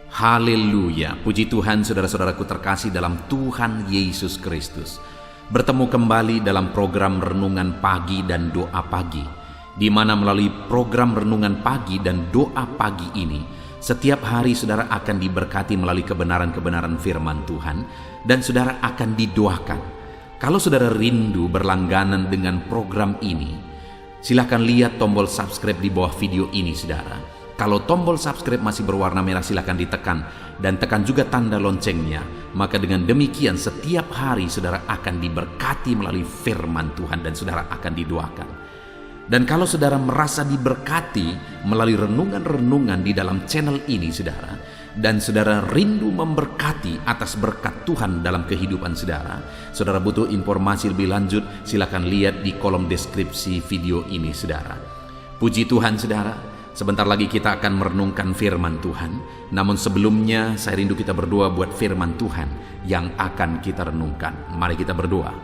Haleluya, puji Tuhan saudara-saudaraku terkasih dalam Tuhan Yesus Kristus. Bertemu kembali dalam program Renungan Pagi dan Doa Pagi, di mana melalui program Renungan Pagi dan Doa Pagi ini, setiap hari saudara akan diberkati melalui kebenaran-kebenaran firman Tuhan, dan saudara akan didoakan. Kalau saudara rindu berlangganan dengan program ini, silakan lihat tombol subscribe di bawah video ini saudara. Kalau tombol subscribe masih berwarna merah, silakan ditekan dan tekan juga tanda loncengnya. Maka dengan demikian setiap hari saudara akan diberkati melalui firman Tuhan dan saudara akan didoakan. Dan kalau saudara merasa diberkati melalui renungan-renungan di dalam channel ini saudara, dan saudara rindu memberkati atas berkat Tuhan dalam kehidupan saudara, saudara butuh informasi lebih lanjut, silakan lihat di kolom deskripsi video ini saudara. Puji Tuhan saudara. Sebentar lagi kita akan merenungkan firman Tuhan. Namun sebelumnya saya rindu kita berdoa buat firman Tuhan yang akan kita renungkan. Mari kita berdoa.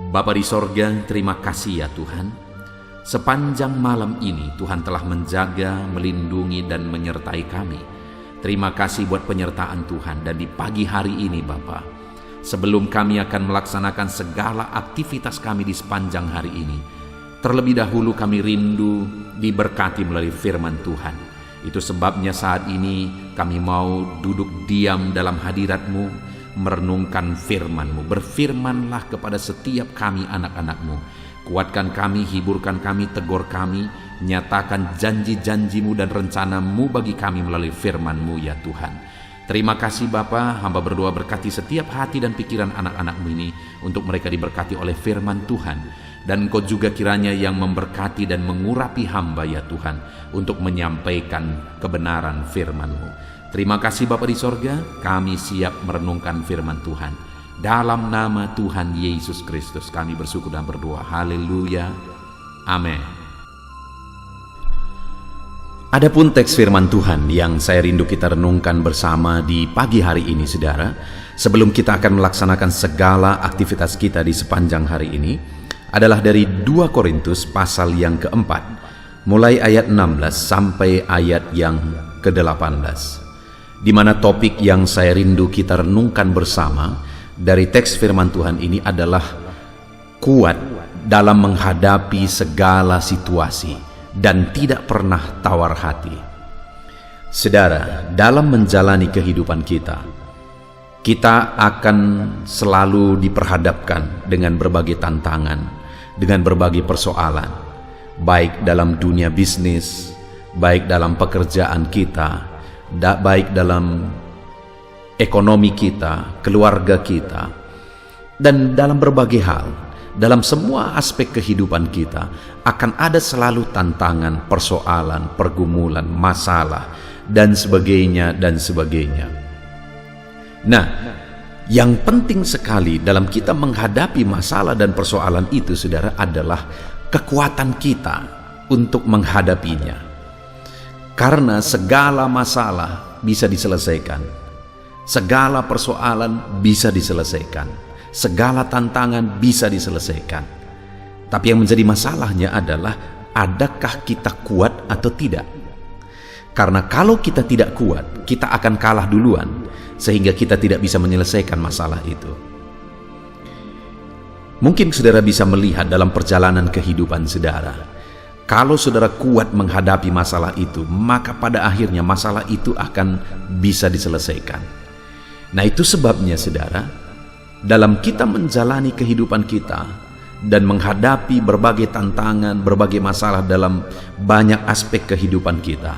Bapa di sorga, terima kasih ya Tuhan. Sepanjang malam ini Tuhan telah menjaga, melindungi dan menyertai kami. Terima kasih buat penyertaan Tuhan. Dan di pagi hari ini Bapa, sebelum kami akan melaksanakan segala aktivitas kami di sepanjang hari ini, terlebih dahulu kami rindu diberkati melalui firman Tuhan. Itu sebabnya saat ini kami mau duduk diam dalam hadirat-Mu, merenungkan firman-Mu. Berfirmanlah kepada setiap kami anak-anak-Mu. Kuatkan kami, hiburkan kami, tegur kami, nyatakan janji-janji-Mu dan rencana-Mu bagi kami melalui firman-Mu ya Tuhan. Terima kasih Bapa, hamba berdoa berkati setiap hati dan pikiran anak-anak-Mu ini, untuk mereka diberkati oleh firman Tuhan. Dan Engkau juga kiranya yang memberkati dan mengurapi hamba ya Tuhan, untuk menyampaikan kebenaran firman-Mu. Terima kasih Bapa di sorga, kami siap merenungkan firman Tuhan. Dalam nama Tuhan Yesus Kristus kami bersyukur dan berdoa. Haleluya. Amin. Adapun teks firman Tuhan yang saya rindu kita renungkan bersama di pagi hari ini saudara, sebelum kita akan melaksanakan segala aktivitas kita di sepanjang hari ini, adalah dari 2 Korintus pasal yang keempat, mulai ayat 16 sampai ayat yang ke-18, di mana topik yang saya rindu kita renungkan bersama dari teks firman Tuhan ini adalah kuat dalam menghadapi segala situasi dan tidak pernah tawar hati. Saudara, dalam menjalani kehidupan kita akan selalu diperhadapkan dengan berbagai tantangan, dengan berbagai persoalan, baik dalam dunia bisnis, baik dalam pekerjaan kita, baik dalam ekonomi kita, keluarga kita, dan dalam berbagai hal. Dalam semua aspek kehidupan kita akan ada selalu tantangan, persoalan, pergumulan, masalah, dan sebagainya, dan sebagainya. Nah, yang penting sekali dalam kita menghadapi masalah dan persoalan itu saudara adalah kekuatan kita untuk menghadapinya. Karena segala masalah bisa diselesaikan, segala persoalan bisa diselesaikan, segala tantangan bisa diselesaikan. Tapi yang menjadi masalahnya adalah, adakah kita kuat atau tidak? Karena kalau kita tidak kuat, kita akan kalah duluan, sehingga kita tidak bisa menyelesaikan masalah itu. Mungkin saudara bisa melihat dalam perjalanan kehidupan saudara, kalau saudara kuat menghadapi masalah itu, maka pada akhirnya masalah itu akan bisa diselesaikan. Nah, itu sebabnya saudara, dalam kita menjalani kehidupan kita dan menghadapi berbagai tantangan, berbagai masalah dalam banyak aspek kehidupan kita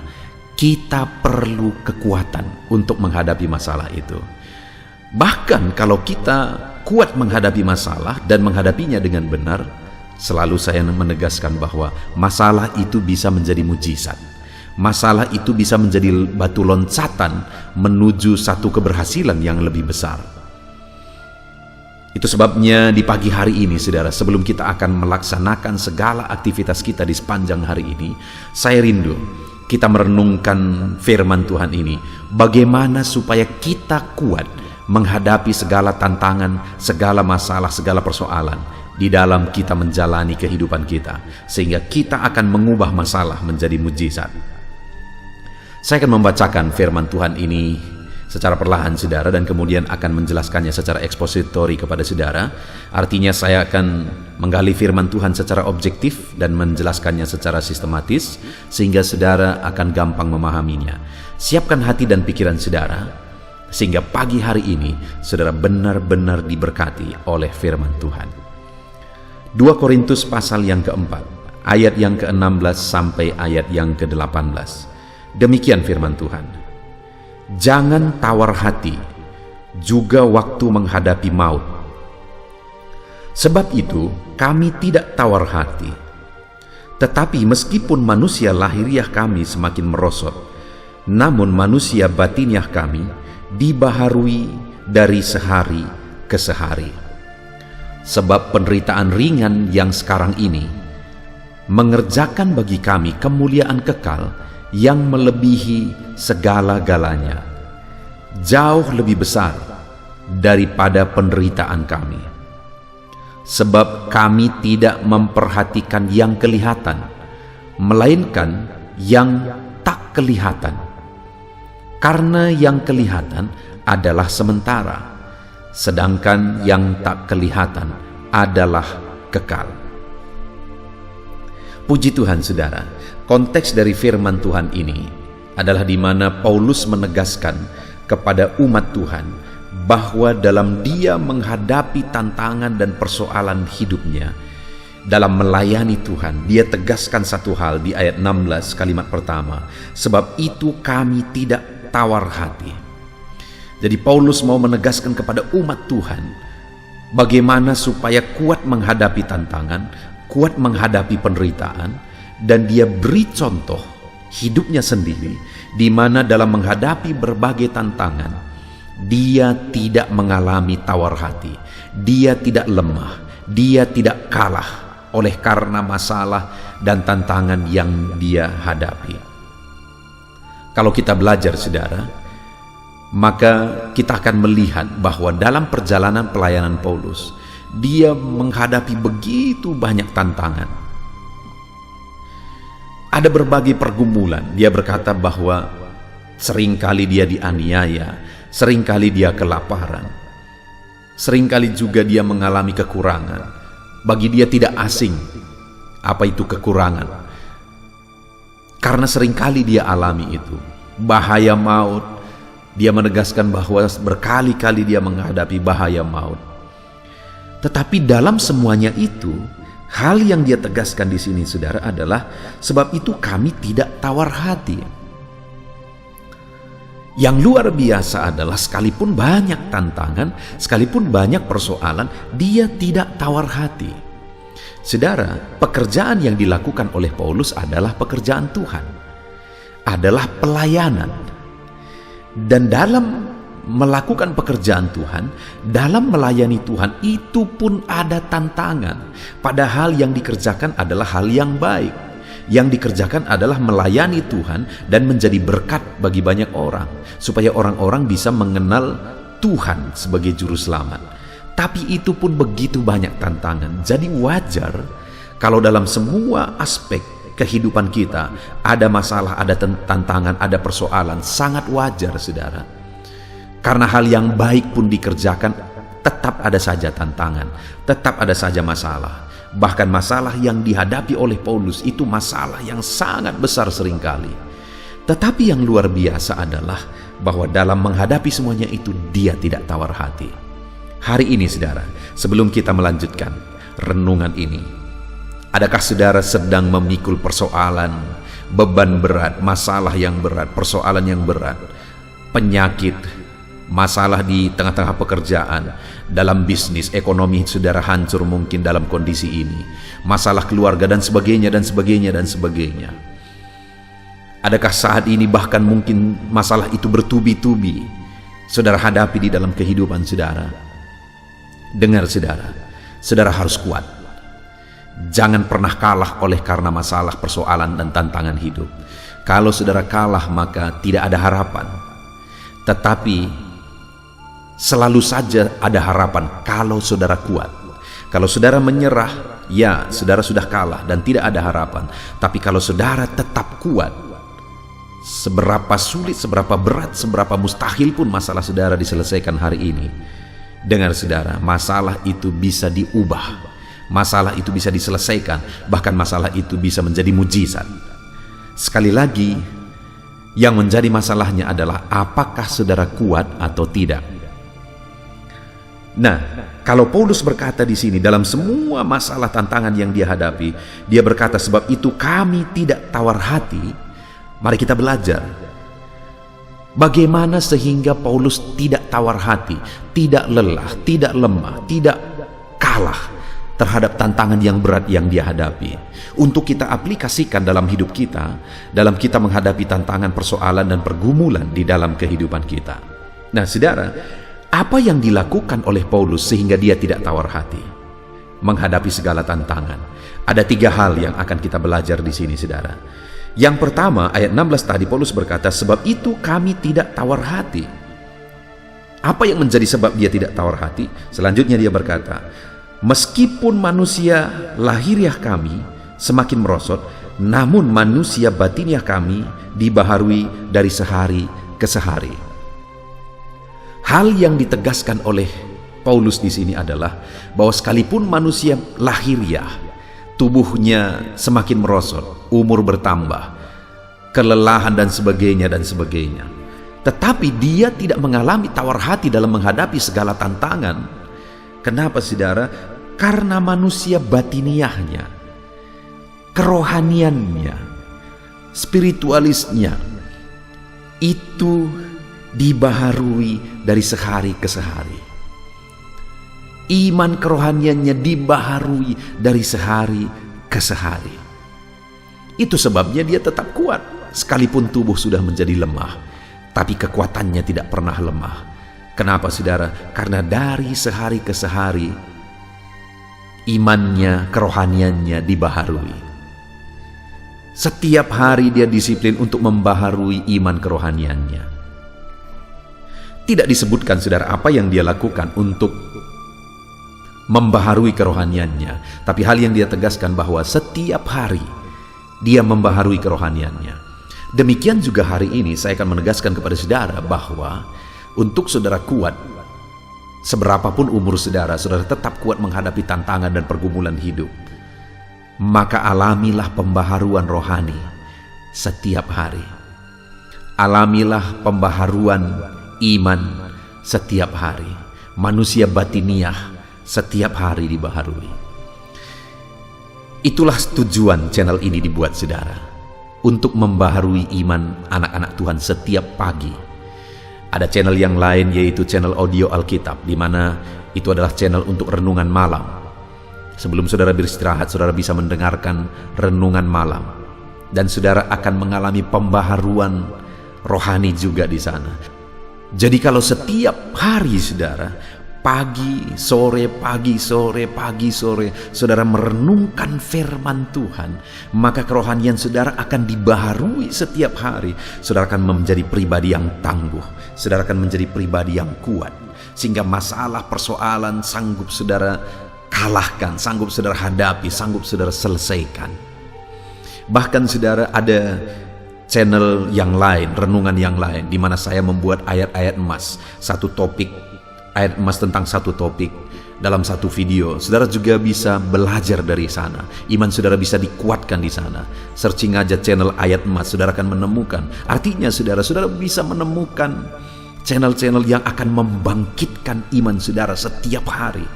perlu kekuatan untuk menghadapi masalah itu. Bahkan kalau kita kuat menghadapi masalah dan menghadapinya dengan benar, selalu saya menegaskan bahwa masalah itu bisa menjadi mujizat. Masalah itu bisa menjadi batu loncatan menuju satu keberhasilan yang lebih besar. Itu sebabnya di pagi hari ini saudara, sebelum kita akan melaksanakan segala aktivitas kita di sepanjang hari ini, saya rindu kita merenungkan firman Tuhan ini, bagaimana supaya kita kuat menghadapi segala tantangan, segala masalah, segala persoalan di dalam kita menjalani kehidupan kita, sehingga kita akan mengubah masalah menjadi mujizat. Saya akan membacakan firman Tuhan ini secara perlahan saudara, dan kemudian akan menjelaskannya secara ekspositori kepada saudara. Artinya saya akan menggali firman Tuhan secara objektif dan menjelaskannya secara sistematis sehingga saudara akan gampang memahaminya. Siapkan hati dan pikiran saudara sehingga pagi hari ini saudara benar-benar diberkati oleh firman Tuhan. 2 Korintus pasal yang keempat, ayat yang ke-16 sampai ayat yang ke-18. Demikian firman Tuhan. Jangan tawar hati, juga waktu menghadapi maut. Sebab itu kami tidak tawar hati. Tetapi meskipun manusia lahiriah kami semakin merosot, namun manusia batiniah kami dibaharui dari sehari ke sehari. Sebab penderitaan ringan yang sekarang ini mengerjakan bagi kami kemuliaan kekal yang melebihi segala-galanya, jauh lebih besar daripada penderitaan kami. Sebab kami tidak memperhatikan yang kelihatan, melainkan yang tak kelihatan. Karena yang kelihatan adalah sementara, sedangkan yang tak kelihatan adalah kekal. Puji Tuhan saudara, konteks dari firman Tuhan ini adalah di mana Paulus menegaskan kepada umat Tuhan bahwa dalam dia menghadapi tantangan dan persoalan hidupnya, dalam melayani Tuhan, dia tegaskan satu hal di ayat 16 kalimat pertama, sebab itu kami tidak tawar hati. Jadi Paulus mau menegaskan kepada umat Tuhan bagaimana supaya kuat menghadapi tantangan, kuat menghadapi penderitaan, dan dia beri contoh hidupnya sendiri di mana dalam menghadapi berbagai tantangan dia tidak mengalami tawar hati, dia tidak lemah, dia tidak kalah oleh karena masalah dan tantangan yang dia hadapi. Kalau kita belajar saudara, maka kita akan melihat bahwa dalam perjalanan pelayanan Paulus, dia menghadapi begitu banyak tantangan. Ada berbagai pergumulan. Dia berkata bahwa seringkali dia dianiaya, seringkali dia kelaparan, seringkali juga dia mengalami kekurangan. Bagi dia tidak asing apa itu kekurangan, karena seringkali dia alami itu. Bahaya maut, dia menegaskan bahwa berkali-kali dia menghadapi bahaya maut. Tetapi dalam semuanya itu, hal yang dia tegaskan di sini saudara adalah sebab itu kami tidak tawar hati. Yang luar biasa adalah sekalipun banyak tantangan, sekalipun banyak persoalan, dia tidak tawar hati. Saudara, pekerjaan yang dilakukan oleh Paulus adalah pekerjaan Tuhan, adalah pelayanan. Dan dalam melakukan pekerjaan Tuhan, dalam melayani Tuhan, itu pun ada tantangan. Padahal yang dikerjakan adalah hal yang baik. Yang dikerjakan adalah melayani Tuhan dan menjadi berkat bagi banyak orang, supaya orang-orang bisa mengenal Tuhan sebagai juru selamat. Tapi itu pun begitu banyak tantangan. Jadi wajar kalau dalam semua aspek kehidupan kita ada masalah, ada tantangan, ada persoalan. Sangat wajar saudara, karena hal yang baik pun dikerjakan, tetap ada saja tantangan, tetap ada saja masalah. Bahkan masalah yang dihadapi oleh Paulus itu masalah yang sangat besar seringkali. Tetapi yang luar biasa adalah bahwa dalam menghadapi semuanya itu dia tidak tawar hati. Hari ini saudara, sebelum kita melanjutkan renungan ini, adakah saudara sedang memikul persoalan, beban berat, masalah yang berat, persoalan yang berat, penyakit, masalah di tengah-tengah pekerjaan, dalam bisnis, ekonomi saudara hancur mungkin dalam kondisi ini, masalah keluarga dan sebagainya dan sebagainya dan sebagainya. Adakah saat ini bahkan mungkin masalah itu bertubi-tubi saudara hadapi di dalam kehidupan saudara? Dengar saudara, saudara harus kuat. Jangan pernah kalah oleh karena masalah, persoalan, dan tantangan hidup. Kalau saudara kalah maka tidak ada harapan. Tetapi selalu saja ada harapan kalau saudara kuat. Kalau saudara menyerah, ya saudara sudah kalah dan tidak ada harapan. Tapi kalau saudara tetap kuat, seberapa sulit, seberapa berat, seberapa mustahil pun masalah saudara diselesaikan hari ini, dengar saudara, masalah itu bisa diubah, masalah itu bisa diselesaikan, bahkan masalah itu bisa menjadi mujizat. Sekali lagi, yang menjadi masalahnya adalah apakah saudara kuat atau tidak. Nah, kalau Paulus berkata di sini dalam semua masalah tantangan yang dia hadapi, dia berkata, sebab itu kami tidak tawar hati. Mari kita belajar bagaimana sehingga Paulus tidak tawar hati, tidak lelah, tidak lemah, tidak kalah terhadap tantangan yang berat yang dia hadapi, untuk kita aplikasikan dalam hidup kita, dalam kita menghadapi tantangan, persoalan dan pergumulan di dalam kehidupan kita. Nah saudara, apa yang dilakukan oleh Paulus sehingga dia tidak tawar hati menghadapi segala tantangan? Ada 3 hal yang akan kita belajar di sini saudara. Yang pertama, ayat 16 tadi Paulus berkata, sebab itu kami tidak tawar hati. Apa yang menjadi sebab dia tidak tawar hati? Selanjutnya dia berkata, meskipun manusia lahiriah kami semakin merosot, namun manusia batiniah kami dibaharui dari sehari ke sehari. Hal yang ditegaskan oleh Paulus di sini adalah bahwa sekalipun manusia lahiriah, tubuhnya semakin merosot, umur bertambah, kelelahan dan sebagainya, tetapi dia tidak mengalami tawar hati dalam menghadapi segala tantangan. Kenapa saudara? Karena manusia batiniahnya, kerohaniannya, spiritualisnya itu dibaharui dari sehari ke sehari. Iman kerohaniannya dibaharui dari sehari ke sehari. Itu sebabnya dia tetap kuat sekalipun tubuh sudah menjadi lemah, tapi kekuatannya tidak pernah lemah. Kenapa saudara? Karena dari sehari ke sehari imannya, kerohaniannya dibaharui. Setiap hari dia disiplin untuk membaharui iman kerohaniannya. Tidak disebutkan saudara apa yang dia lakukan untuk membaharui kerohaniannya, tapi hal yang dia tegaskan bahwa setiap hari dia membaharui kerohaniannya. Demikian juga hari ini saya akan menegaskan kepada saudara bahwa untuk saudara kuat, seberapapun umur saudara, saudara tetap kuat menghadapi tantangan dan pergumulan hidup, maka alamilah pembaharuan rohani setiap hari. Alamilah pembaharuan iman setiap hari. Manusia batiniah setiap hari dibaharui. Itulah tujuan channel ini dibuat saudara, untuk membaharui iman anak-anak Tuhan setiap pagi. Ada channel yang lain yaitu channel audio Alkitab, di mana itu adalah channel untuk renungan malam. Sebelum saudara beristirahat, saudara bisa mendengarkan renungan malam, dan saudara akan mengalami pembaharuan rohani juga di sana. Jadi kalau setiap hari saudara, pagi, sore, saudara merenungkan firman Tuhan, maka kerohanian saudara akan dibaharui setiap hari. Saudara akan menjadi pribadi yang tangguh, saudara akan menjadi pribadi yang kuat, sehingga masalah, persoalan sanggup saudara kalahkan, sanggup saudara hadapi, sanggup saudara selesaikan. Bahkan saudara ada channel yang lain, renungan yang lain, di mana saya membuat ayat-ayat emas, satu topik, ayat emas tentang satu topik dalam satu video. Saudara juga bisa belajar dari sana. Iman saudara bisa dikuatkan di sana. Searching aja channel ayat emas, saudara akan menemukan. Artinya saudara bisa menemukan channel-channel yang akan membangkitkan iman saudara setiap hari.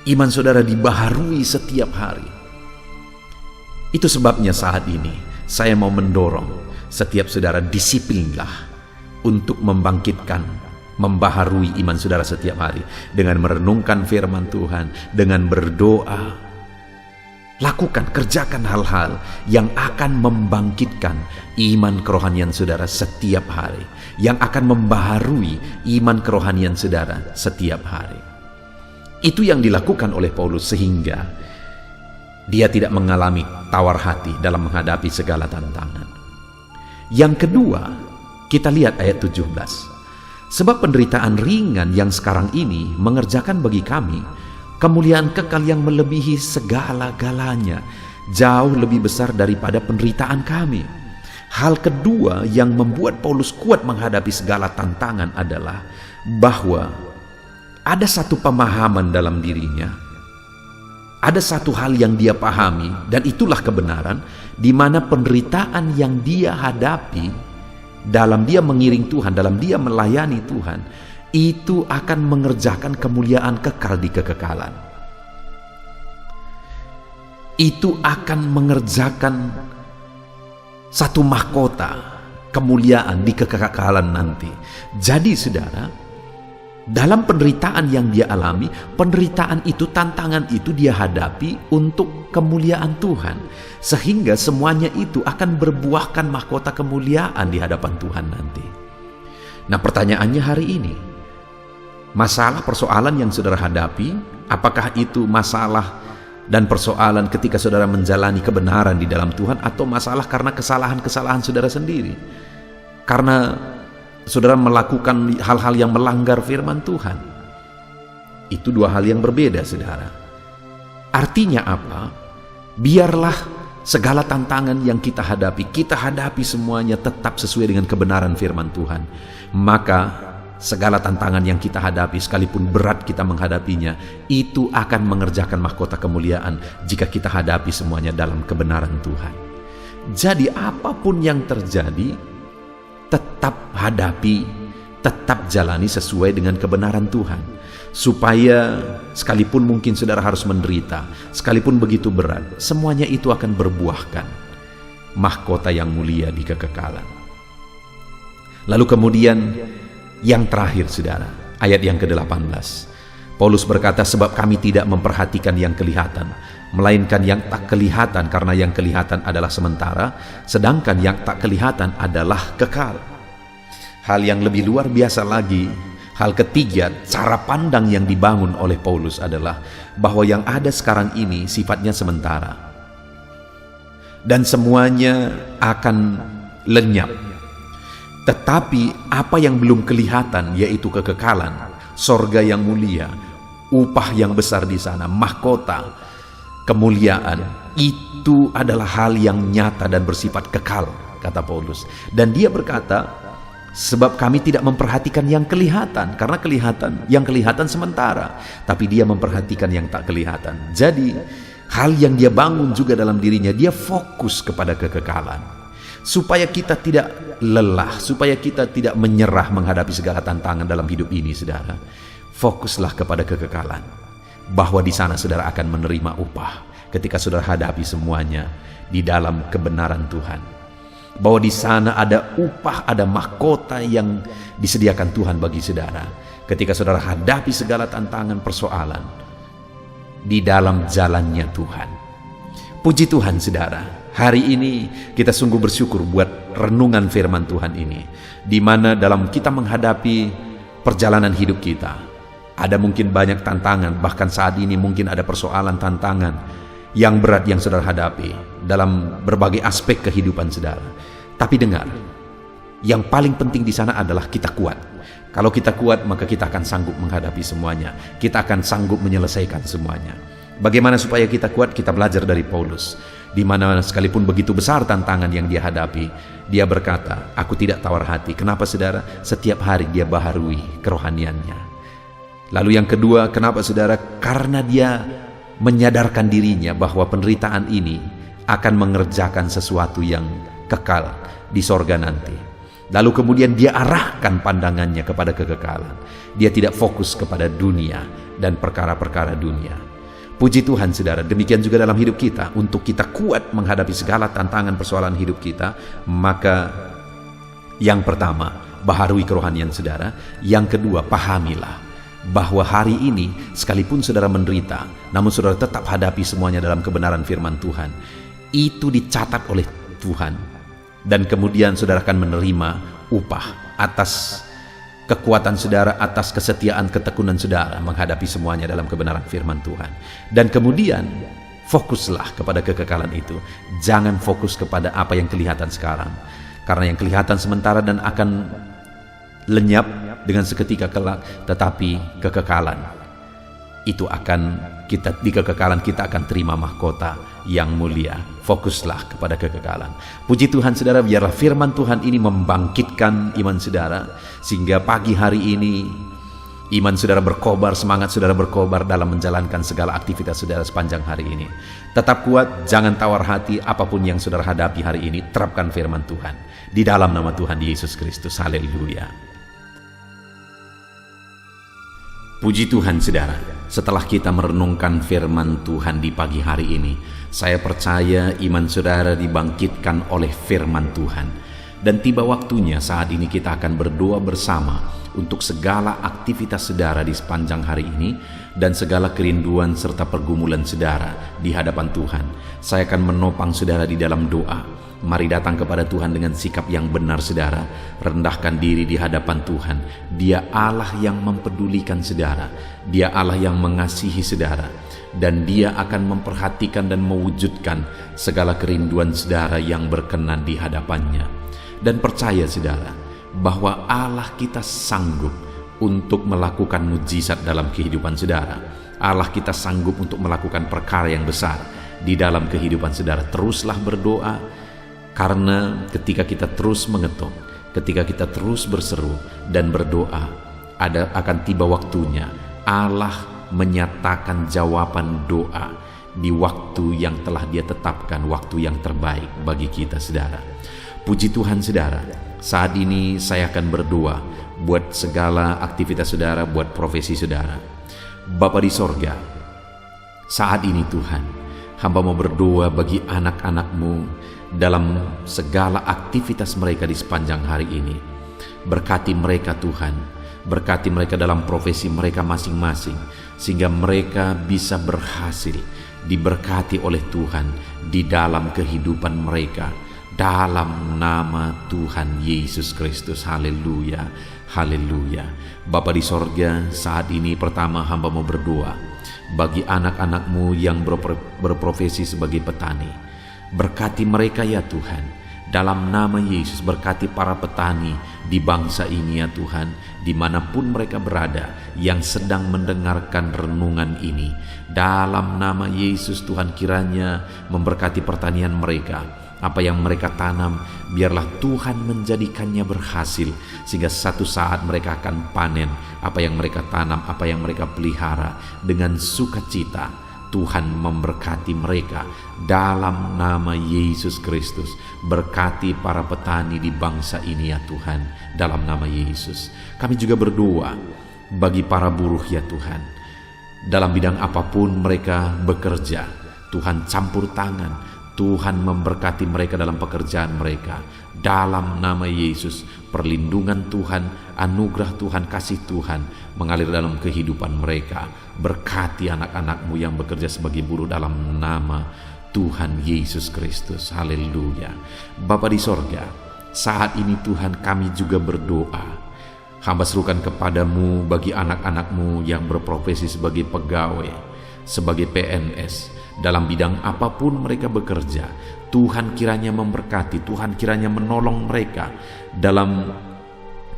Iman saudara dibaharui setiap hari. Itu sebabnya saat ini saya mau mendorong setiap saudara, disiplinlah untuk membangkitkan, membaharui iman saudara setiap hari dengan merenungkan firman Tuhan, dengan berdoa. Lakukan, kerjakan hal-hal yang akan membangkitkan iman kerohanian saudara setiap hari, yang akan membaharui iman kerohanian saudara setiap hari. Itu yang dilakukan oleh Paulus sehingga dia tidak mengalami tawar hati dalam menghadapi segala tantangan. Yang kedua, kita lihat ayat 17. Sebab penderitaan ringan yang sekarang ini mengerjakan bagi kami kemuliaan kekal yang melebihi segala-galanya, jauh lebih besar daripada penderitaan kami. Hal kedua yang membuat Paulus kuat menghadapi segala tantangan adalah bahwa ada satu pemahaman dalam dirinya, ada satu hal yang dia pahami, dan itulah kebenaran, di mana penderitaan yang dia hadapi dalam dia mengiring Tuhan, dalam dia melayani Tuhan, itu akan mengerjakan kemuliaan kekal di kekekalan. Itu akan mengerjakan satu mahkota kemuliaan di kekekalan nanti. Jadi saudara, dalam penderitaan yang dia alami, penderitaan itu, tantangan itu dia hadapi untuk kemuliaan Tuhan, sehingga semuanya itu akan berbuahkan mahkota kemuliaan di hadapan Tuhan nanti. Nah, pertanyaannya hari ini, masalah persoalan yang saudara hadapi, apakah itu masalah dan persoalan ketika saudara menjalani kebenaran di dalam Tuhan, atau masalah karena kesalahan-kesalahan saudara sendiri, karena saudara melakukan hal-hal yang melanggar firman Tuhan? Itu dua hal yang berbeda, saudara. Artinya apa? Biarlah segala tantangan yang kita hadapi semuanya tetap sesuai dengan kebenaran firman Tuhan. Maka segala tantangan yang kita hadapi, sekalipun berat kita menghadapinya, itu akan mengerjakan mahkota kemuliaan jika kita hadapi semuanya dalam kebenaran Tuhan. Jadi apapun yang terjadi, tetap hadapi, tetap jalani sesuai dengan kebenaran Tuhan. Supaya sekalipun mungkin saudara harus menderita, sekalipun begitu berat, semuanya itu akan berbuahkan mahkota yang mulia di kekekalan. Lalu kemudian yang terakhir, saudara, ayat yang ke-18. Paulus berkata, sebab kami tidak memperhatikan yang kelihatan, melainkan yang tak kelihatan, karena yang kelihatan adalah sementara, sedangkan yang tak kelihatan adalah kekal. Hal yang lebih luar biasa lagi, hal ketiga, cara pandang yang dibangun oleh Paulus adalah bahwa yang ada sekarang ini sifatnya sementara, dan semuanya akan lenyap. Tetapi apa yang belum kelihatan, yaitu kekekalan, sorga yang mulia, upah yang besar di sana, mahkota, kemuliaan, itu adalah hal yang nyata dan bersifat kekal, kata Paulus. Dan dia berkata, sebab kami tidak memperhatikan yang kelihatan, karena yang kelihatan sementara, tapi dia memperhatikan yang tak kelihatan. Jadi hal yang dia bangun juga dalam dirinya, dia fokus kepada kekekalan. Supaya kita tidak lelah, supaya kita tidak menyerah menghadapi segala tantangan dalam hidup ini, saudara. Fokuslah kepada kekekalan, bahwa di sana saudara akan menerima upah ketika saudara hadapi semuanya di dalam kebenaran Tuhan. Bahwa di sana ada upah, ada mahkota yang disediakan Tuhan bagi saudara ketika saudara hadapi segala tantangan, persoalan di dalam jalannya Tuhan. Puji Tuhan, saudara. Hari ini kita sungguh bersyukur buat renungan firman Tuhan ini, di mana dalam kita menghadapi perjalanan hidup kita, ada mungkin banyak tantangan, bahkan saat ini mungkin ada persoalan, tantangan yang berat yang saudara hadapi dalam berbagai aspek kehidupan saudara. Tapi dengar, yang paling penting di sana adalah kita kuat. Kalau kita kuat, maka kita akan sanggup menghadapi semuanya. Kita akan sanggup menyelesaikan semuanya. Bagaimana supaya kita kuat? Kita belajar dari Paulus, di mana sekalipun begitu besar tantangan yang dia hadapi, dia berkata, aku tidak tawar hati. Kenapa, saudara? Setiap hari dia baharui kerohaniannya. Lalu yang kedua, kenapa, saudara? Karena dia menyadarkan dirinya bahwa penderitaan ini akan mengerjakan sesuatu yang kekal di sorga nanti. Lalu kemudian dia arahkan pandangannya kepada kekekalan. Dia tidak fokus kepada dunia dan perkara-perkara dunia. Puji Tuhan, saudara, demikian juga dalam hidup kita. Untuk kita kuat menghadapi segala tantangan persoalan hidup kita, maka yang pertama, baharui kerohanian saudara. Yang kedua, pahamilah bahwa hari ini sekalipun saudara menderita, namun saudara tetap hadapi semuanya dalam kebenaran firman Tuhan. Itu dicatat oleh Tuhan, dan kemudian saudara akan menerima upah atas kekuatan saudara, atas kesetiaan, ketekunan saudara menghadapi semuanya dalam kebenaran firman Tuhan. Dan kemudian fokuslah kepada kekekalan itu. Jangan fokus kepada apa yang kelihatan sekarang, karena yang kelihatan sementara dan akan lenyap dengan seketika kelak. Tetapi kekekalan itu akan kita di kekekalan kita akan terima mahkota yang mulia. Fokuslah kepada kekekalan. Puji Tuhan saudara, biarlah firman Tuhan ini membangkitkan iman saudara, sehingga pagi hari ini iman saudara berkobar, semangat saudara berkobar dalam menjalankan segala aktivitas saudara sepanjang hari ini. Tetap kuat, jangan tawar hati apapun yang saudara hadapi hari ini. Terapkan firman Tuhan di dalam nama Tuhan Yesus Kristus. Haleluya. Puji Tuhan saudara, setelah kita merenungkan firman Tuhan di pagi hari ini, saya percaya iman saudara dibangkitkan oleh firman Tuhan. Dan tiba waktunya saat ini kita akan berdoa bersama untuk segala aktivitas saudara di sepanjang hari ini dan segala kerinduan serta pergumulan saudara di hadapan Tuhan. Saya akan menopang saudara di dalam doa. Mari datang kepada Tuhan dengan sikap yang benar saudara. Rendahkan diri di hadapan Tuhan. Dia Allah yang mempedulikan saudara. Dia Allah yang mengasihi saudara. Dan Dia akan memperhatikan dan mewujudkan segala kerinduan saudara yang berkenan di hadapannya. Dan percaya saudara, bahwa Allah kita sanggup untuk melakukan mujizat dalam kehidupan saudara. Allah kita sanggup untuk melakukan perkara yang besar di dalam kehidupan saudara. Teruslah berdoa, karena ketika kita terus mengetuk, ketika kita terus berseru dan berdoa, akan tiba waktunya Allah menyatakan jawaban doa di waktu yang telah Dia tetapkan, waktu yang terbaik bagi kita saudara. Puji Tuhan saudara, saat ini saya akan berdoa buat segala aktivitas saudara, buat profesi saudara. Bapa di sorga, saat ini Tuhan, hamba mau berdoa bagi anak-anak-Mu dalam segala aktivitas mereka di sepanjang hari ini. Berkati mereka Tuhan, berkati mereka dalam profesi mereka masing-masing, sehingga mereka bisa berhasil, diberkati oleh Tuhan di dalam kehidupan mereka, dalam nama Tuhan Yesus Kristus. Haleluya, haleluya. Bapa di sorga, saat ini pertama hamba mau berdoa bagi anak-anak-Mu yang berprofesi sebagai petani. Berkati mereka ya Tuhan, dalam nama Yesus. Berkati para petani di bangsa ini ya Tuhan, dimanapun mereka berada yang sedang mendengarkan renungan ini. Dalam nama Yesus Tuhan, kiranya memberkati pertanian mereka. Apa yang mereka tanam, biarlah Tuhan menjadikannya berhasil, sehingga satu saat mereka akan panen apa yang mereka tanam, apa yang mereka pelihara dengan sukacita. Tuhan memberkati mereka dalam nama Yesus Kristus. Berkati para petani di bangsa ini ya Tuhan, dalam nama Yesus. Kami juga berdoa bagi para buruh ya Tuhan, dalam bidang apapun mereka bekerja. Tuhan campur tangan, Tuhan memberkati mereka dalam pekerjaan mereka. Dalam nama Yesus, perlindungan Tuhan, anugerah Tuhan, kasih Tuhan mengalir dalam kehidupan mereka. Berkati anak-anak-Mu yang bekerja sebagai buruh dalam nama Tuhan Yesus Kristus. Haleluya. Bapa di sorga, saat ini Tuhan kami juga berdoa. Hamba serukan kepadamu bagi anak-anak-Mu yang berprofesi sebagai pegawai, sebagai PNS, dalam bidang apapun mereka bekerja. Tuhan kiranya memberkati, Tuhan kiranya menolong mereka dalam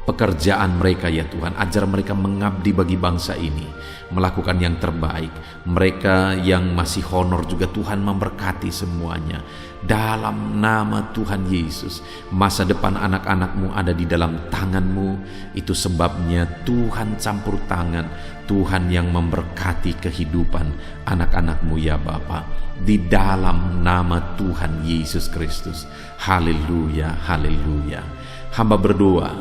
pekerjaan mereka ya Tuhan. Ajar mereka mengabdi bagi bangsa ini, melakukan yang terbaik. Mereka yang masih honor juga Tuhan memberkati semuanya. Dalam nama Tuhan Yesus, masa depan anak-anak-Mu ada di dalam tangan-Mu. Itu sebabnya Tuhan campur tangan, Tuhan yang memberkati kehidupan anak-anak-Mu ya Bapa, di dalam nama Tuhan Yesus Kristus. Haleluya, haleluya. Hamba berdoa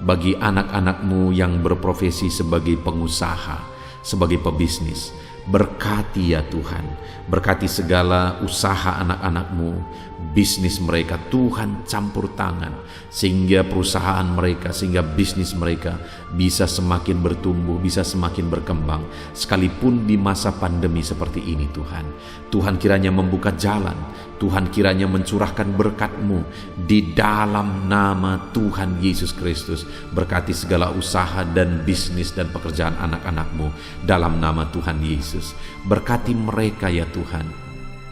bagi anak-anak-Mu yang berprofesi sebagai pengusaha, sebagai pebisnis. Berkati ya Tuhan, berkati segala usaha anak-anak-Mu, bisnis mereka. Tuhan campur tangan, sehingga perusahaan mereka, sehingga bisnis mereka bisa semakin bertumbuh, bisa semakin berkembang, sekalipun di masa pandemi seperti ini Tuhan. Tuhan kiranya membuka jalan, Tuhan kiranya mencurahkan berkat-Mu di dalam nama Tuhan Yesus Kristus. Berkati segala usaha dan bisnis dan pekerjaan anak-anak-Mu dalam nama Tuhan Yesus. Berkati mereka ya Tuhan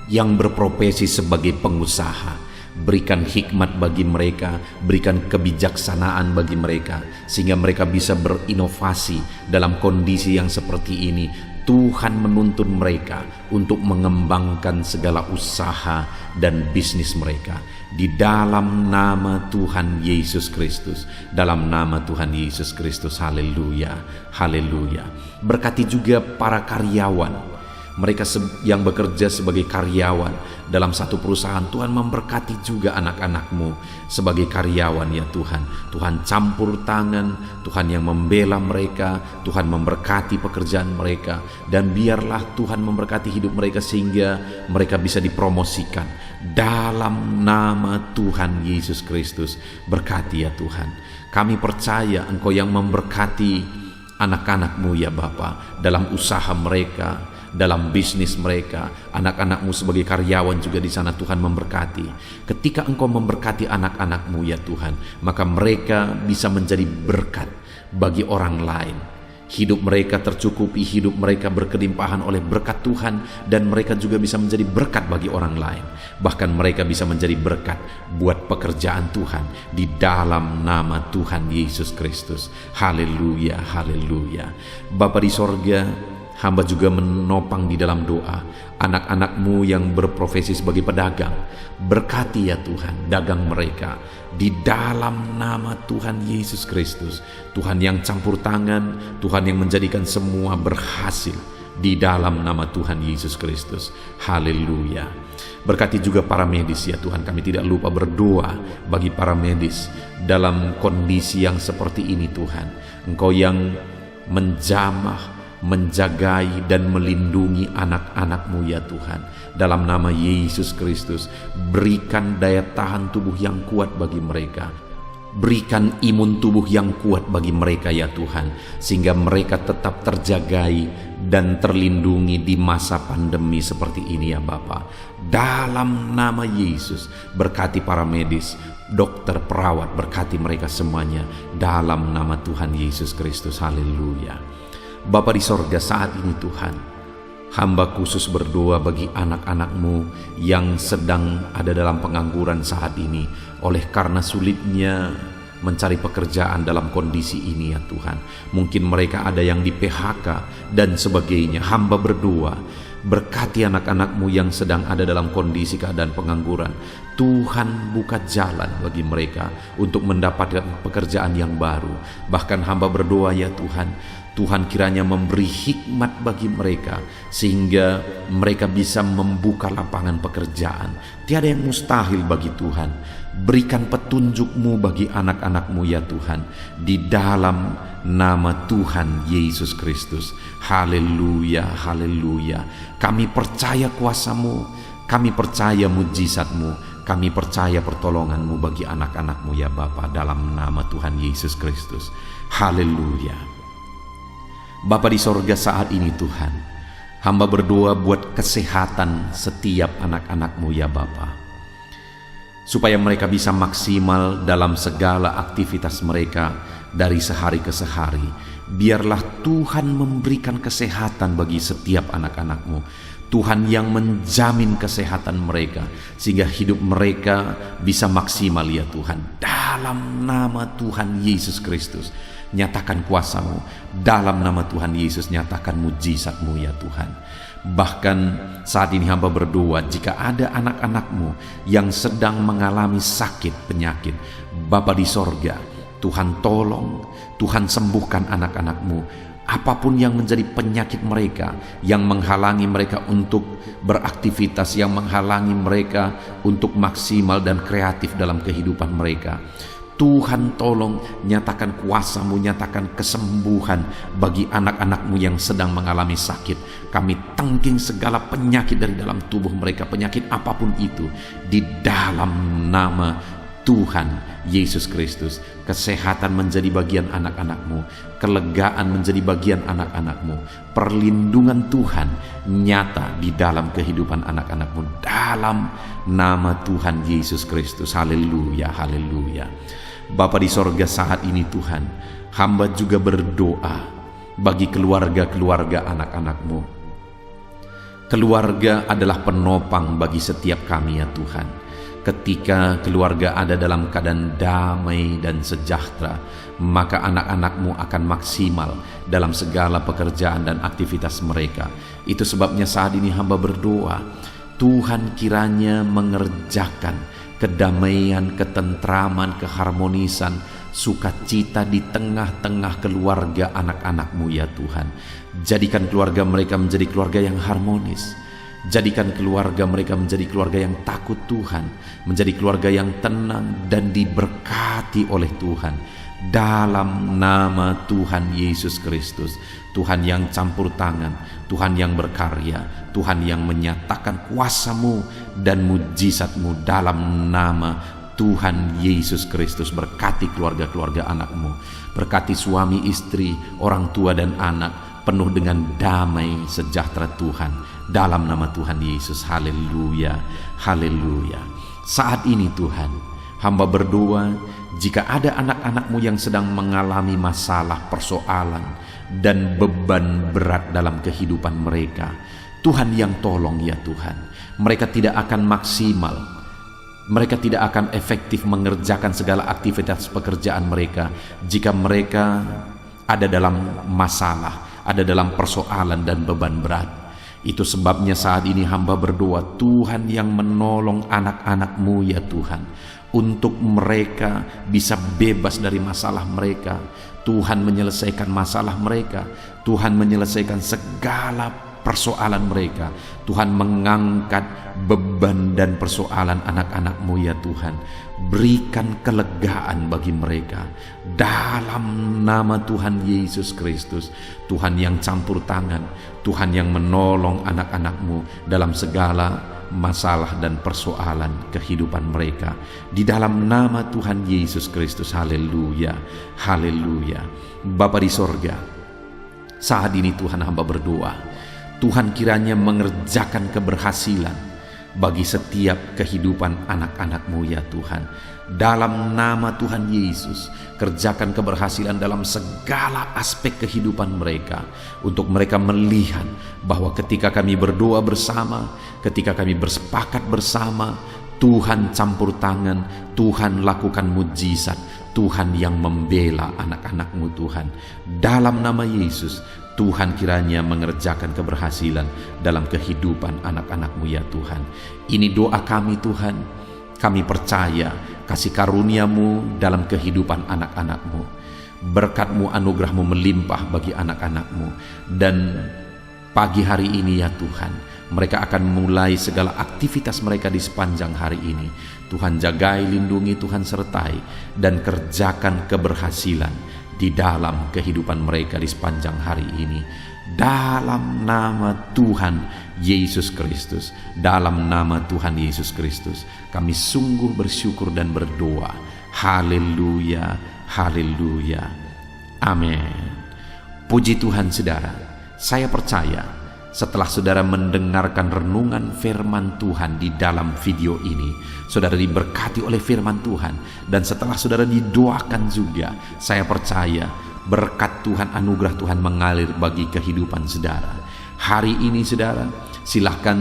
yang berprofesi sebagai pengusaha. Berikan hikmat bagi mereka, berikan kebijaksanaan bagi mereka, sehingga mereka bisa berinovasi dalam kondisi yang seperti ini. Tuhan menuntun mereka untuk mengembangkan segala usaha dan bisnis mereka. Di dalam nama Tuhan Yesus Kristus, dalam nama Tuhan Yesus Kristus, haleluya, haleluya. Berkati juga para karyawan, mereka yang bekerja sebagai karyawan dalam satu perusahaan. Tuhan memberkati juga anak-anak-Mu sebagai karyawan ya Tuhan. Tuhan campur tangan, Tuhan yang membela mereka, Tuhan memberkati pekerjaan mereka, dan biarlah Tuhan memberkati hidup mereka sehingga mereka bisa dipromosikan. Dalam nama Tuhan Yesus Kristus, berkati ya Tuhan. Kami percaya Engkau yang memberkati anak-anak-Mu ya Bapa, dalam usaha mereka, dalam bisnis mereka. Anak-anak-Mu sebagai karyawan juga di sana Tuhan memberkati. Ketika Engkau memberkati anak-anak-Mu ya Tuhan, maka mereka bisa menjadi berkat bagi orang lain. Hidup mereka tercukupi, hidup mereka berkelimpahan oleh berkat Tuhan, dan mereka juga bisa menjadi berkat bagi orang lain. Bahkan mereka bisa menjadi berkat buat pekerjaan Tuhan di dalam nama Tuhan Yesus Kristus. Haleluya, haleluya. Bapa di sorga, hamba juga menopang di dalam doa anak-anak-Mu yang berprofesi sebagai pedagang. Berkati ya Tuhan dagang mereka di dalam nama Tuhan Yesus Kristus. Tuhan yang campur tangan, Tuhan yang menjadikan semua berhasil di dalam nama Tuhan Yesus Kristus. Haleluya. Berkati juga para medis ya Tuhan. Kami tidak lupa berdoa bagi para medis dalam kondisi yang seperti ini Tuhan. Engkau yang menjamah, menjagai dan melindungi anak-anak-Mu ya Tuhan. Dalam nama Yesus Kristus, berikan daya tahan tubuh yang kuat bagi mereka. Berikan imun tubuh yang kuat bagi mereka ya Tuhan, sehingga mereka tetap terjagai dan terlindungi di masa pandemi seperti ini ya Bapa. Dalam nama Yesus, berkati para medis, dokter, perawat, berkati mereka semuanya dalam nama Tuhan Yesus Kristus. Haleluya. Bapa di sorga, saat ini Tuhan, hamba khusus berdoa bagi anak-anak-Mu yang sedang ada dalam pengangguran saat ini oleh karena sulitnya mencari pekerjaan dalam kondisi ini ya Tuhan. Mungkin mereka ada yang di PHK dan sebagainya. Hamba berdoa, berkati anak-anak-Mu yang sedang ada dalam kondisi keadaan pengangguran. Tuhan buka jalan bagi mereka untuk mendapatkan pekerjaan yang baru. Bahkan hamba berdoa ya Tuhan, Tuhan kiranya memberi hikmat bagi mereka sehingga mereka bisa membuka lapangan pekerjaan. Tiada yang mustahil bagi Tuhan. Berikan petunjuk-Mu bagi anak-anak-Mu ya Tuhan, di dalam nama Tuhan Yesus Kristus. Haleluya, haleluya. Kami percaya kuasa-Mu, kami percaya mujizat-Mu, kami percaya pertolongan-Mu bagi anak-anak-Mu ya Bapa, dalam nama Tuhan Yesus Kristus. Haleluya. Bapa di sorga, saat ini Tuhan, hamba berdoa buat kesehatan setiap anak-anak-Mu ya Bapa, supaya mereka bisa maksimal dalam segala aktivitas mereka dari sehari ke sehari. Biarlah Tuhan memberikan kesehatan bagi setiap anak-anak-Mu. Tuhan yang menjamin kesehatan mereka sehingga hidup mereka bisa maksimal ya Tuhan. Dalam nama Tuhan Yesus Kristus, nyatakan kuasa-Mu. Dalam nama Tuhan Yesus, nyatakan mujizat-Mu ya Tuhan. Bahkan saat ini hamba berdoa, jika ada anak-anak-Mu yang sedang mengalami sakit penyakit, Bapa di sorga, Tuhan tolong, Tuhan sembuhkan anak-anak-Mu. Apapun yang menjadi penyakit mereka, yang menghalangi mereka untuk beraktivitas, yang menghalangi mereka untuk maksimal dan kreatif dalam kehidupan mereka, Tuhan tolong, nyatakan kuasa-Mu, nyatakan kesembuhan bagi anak-anak-Mu yang sedang mengalami sakit. Kami tangking segala penyakit dari dalam tubuh mereka, penyakit apapun itu, di dalam nama Tuhan Yesus Kristus. Kesehatan menjadi bagian anak-anak-Mu, kelegaan menjadi bagian anak-anak-Mu, perlindungan Tuhan nyata di dalam kehidupan anak-anak-Mu, dalam nama Tuhan Yesus Kristus. Haleluya, haleluya. Bapa di sorga, saat ini Tuhan, hamba juga berdoa bagi keluarga-keluarga anak-anak-Mu. Keluarga adalah penopang bagi setiap kami ya Tuhan. Ketika keluarga ada dalam keadaan damai dan sejahtera, maka anak-anakmu akan maksimal dalam segala pekerjaan dan aktivitas mereka. Itu sebabnya saat ini hamba berdoa, Tuhan kiranya mengerjakan kedamaian, ketentraman, keharmonisan, sukacita di tengah-tengah keluarga anak-anakmu ya Tuhan. Jadikan keluarga mereka menjadi keluarga yang harmonis. Jadikan keluarga mereka menjadi keluarga yang takut Tuhan, menjadi keluarga yang tenang dan diberkati oleh Tuhan. Dalam nama Tuhan Yesus Kristus, Tuhan yang campur tangan, Tuhan yang berkarya, Tuhan yang menyatakan kuasa-Mu dan mujizat-Mu, dalam nama Tuhan Yesus Kristus. Berkati keluarga-keluarga anak-Mu, berkati suami, istri, orang tua dan anak, penuh dengan damai sejahtera Tuhan, dalam nama Tuhan Yesus. Haleluya, haleluya. Saat ini Tuhan, hamba berdoa, jika ada anak-anak-Mu yang sedang mengalami masalah, persoalan, dan beban berat dalam kehidupan mereka, Tuhan yang tolong ya Tuhan. Mereka tidak akan maksimal, mereka tidak akan efektif mengerjakan segala aktivitas pekerjaan mereka jika mereka ada dalam masalah, ada dalam persoalan dan beban berat. Itu sebabnya saat ini hamba berdoa, Tuhan yang menolong anak-anak-Mu ya Tuhan, untuk mereka bisa bebas dari masalah mereka. Tuhan menyelesaikan masalah mereka, Tuhan menyelesaikan segala persoalan mereka. Tuhan mengangkat beban dan persoalan anak-anak-Mu ya Tuhan. Berikan kelegaan bagi mereka dalam nama Tuhan Yesus Kristus. Tuhan yang campur tangan, Tuhan yang menolong anak-anak-Mu dalam segala masalah dan persoalan kehidupan mereka, di dalam nama Tuhan Yesus Kristus. Haleluya, haleluya. Bapa di sorga, saat ini Tuhan hamba berdoa, Tuhan kiranya mengerjakan keberhasilan bagi setiap kehidupan anak-anak-Mu ya Tuhan. Dalam nama Tuhan Yesus, kerjakan keberhasilan dalam segala aspek kehidupan mereka, untuk mereka melihat bahwa ketika kami berdoa bersama, ketika kami bersepakat bersama, Tuhan campur tangan, Tuhan lakukan mujizat, Tuhan yang membela anak-anak-Mu Tuhan. Dalam nama Yesus, Tuhan kiranya mengerjakan keberhasilan dalam kehidupan anak-anak-Mu ya Tuhan. Ini doa kami Tuhan. Kami percaya kasih karunia-Mu dalam kehidupan anak-anak-Mu. Berkat-Mu, anugerah-Mu melimpah bagi anak-anak-Mu. Dan pagi hari ini ya Tuhan, mereka akan mulai segala aktivitas mereka di sepanjang hari ini. Tuhan jagai, lindungi, Tuhan sertai, dan kerjakan keberhasilan di dalam kehidupan mereka di sepanjang hari ini. Dalam nama Tuhan Yesus Kristus, dalam nama Tuhan Yesus Kristus, kami sungguh bersyukur dan berdoa. Haleluya, haleluya, amin. Puji Tuhan saudara, saya percaya setelah saudara mendengarkan renungan firman Tuhan di dalam video ini, saudara diberkati oleh firman Tuhan. Dan setelah saudara didoakan juga, saya percaya berkat Tuhan, anugerah Tuhan mengalir bagi kehidupan saudara. Hari ini saudara, silahkan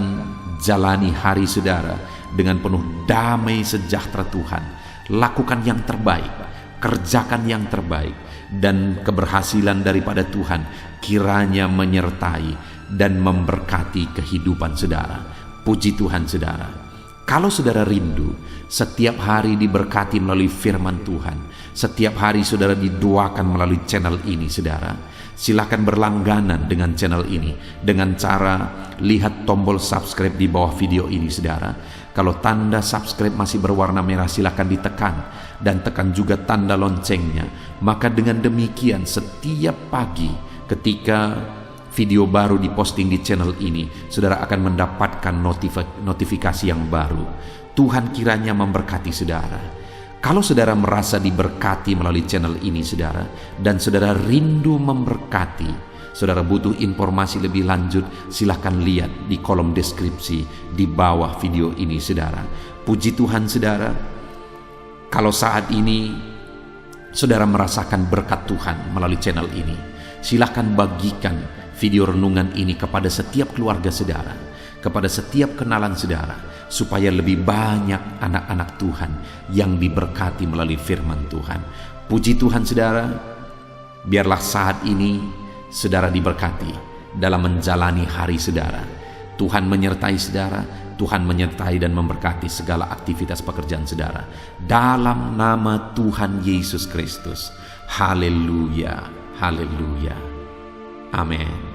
jalani hari saudara dengan penuh damai sejahtera Tuhan. Lakukan yang terbaik, kerjakan yang terbaik, dan keberhasilan daripada Tuhan kiranya menyertai dan memberkati kehidupan saudara. Puji Tuhan saudara. Kalau saudara rindu setiap hari diberkati melalui firman Tuhan, setiap hari saudara didoakan melalui channel ini saudara, silakan berlangganan dengan channel ini dengan cara lihat tombol subscribe di bawah video ini saudara. Kalau tanda subscribe masih berwarna merah, silakan ditekan, dan tekan juga tanda loncengnya. Maka dengan demikian setiap pagi ketika video baru diposting di channel ini, saudara akan mendapatkan notifikasi yang baru. Tuhan kiranya memberkati saudara. Kalau saudara merasa diberkati melalui channel ini saudara, dan saudara rindu memberkati, saudara butuh informasi lebih lanjut, silahkan lihat di kolom deskripsi di bawah video ini saudara. Puji Tuhan saudara. Kalau saat ini saudara merasakan berkat Tuhan melalui channel ini, silahkan bagikan video renungan ini kepada setiap keluarga saudara. kepada setiap kenalan saudara, supaya lebih banyak anak-anak Tuhan yang diberkati melalui firman Tuhan. Puji Tuhan saudara, biarlah saat ini saudara diberkati dalam menjalani hari saudara. Tuhan menyertai saudara, Tuhan menyertai dan memberkati segala aktivitas pekerjaan saudara. Dalam nama Tuhan Yesus Kristus. Haleluya, haleluya. Amin.